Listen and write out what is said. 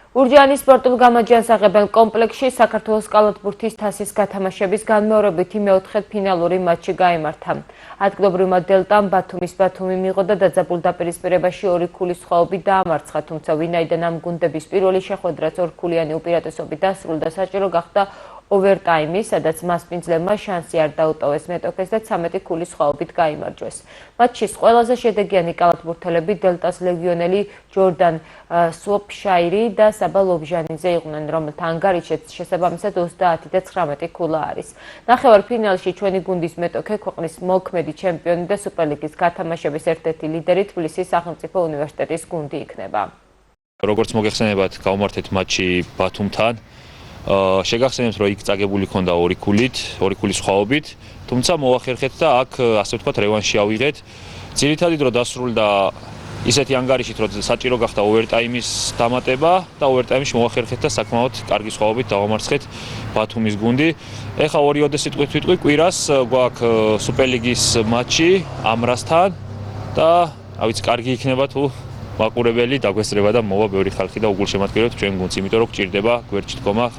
ურჯაანის სპორტულ გამაჯანსაღებელ კომპლექსში საქართველოს კალათბურთის თასის გათამაშების განმეორებითი მეოთხედფინალური მატჩი გაიმართა. ადგილობრივმა დელტამ ბათუმი მიიღო და დაძაბულ დაპირისპირებაში 2 ქულის სხვაობით დაამარცხა, თუმცა ვინაიდან ამ გუნდების პირველი შეხვედრაც 2 ქულიანი უპირატესობით დასრულდა, საჭირო გახდა ოვერტაიმი, სადაც მასპინძლებმა შანსი არ დაუტოვეს მეტოქეს და 13 ქულის სხვაობით გაიმარჯვეს. მატჩის ყველაზე შედეგიანი კალათბურთელები დელტას ლეგიონელი ჯორდან სუოპშაირი და საბა ლობჟანიძე იყვნენ, რომელთა ანგარიშიც შესაბამისად 30 და 19 ქულა არის. ნახევარფინალში ჩვენი გუნდის მეტოქე ქვეყნის მოქმედი ჩემპიონი და სუპერლიგის გათამაშების ერთ-ერთი ლიდერი თბილისის სახელმწიფო უნივერსიტეტის გუნდი იქნება. როგორც მოგეხსენებათ, გავმართეთ მატჩი ბათუმთან. შეგახსენებთ, რომ იქ წაგებული ქონდა 2 ქულის სხვაობით, თუმცა მოახერხეთ და აქ ასე ვთქვათ რევანში ავიღეთ. ძირითადი დრო დასრულდა ისეთი ანგარიშით, რომ საჭირო გახდა ოვერტაიმის დამატება და ოვერტაიმში მოახერხეთ და საკმაოდ კარგი სხვაობით დავამარცხეთ ბათუმის გუნდი. ეხლა 2 სიტყვით ვიტყვი, კვირას გვაქვს სუპერლიგის მატჩი ამრასთან და ავიც კარგი იქნება თუ მაყურებელი დაგვესწრება და მოვა ბევრი ხალხი და უგულშემატკივრებთ ჩვენ გუნდს, იმიტომ რომ გჭირდება გვერდში დგომა.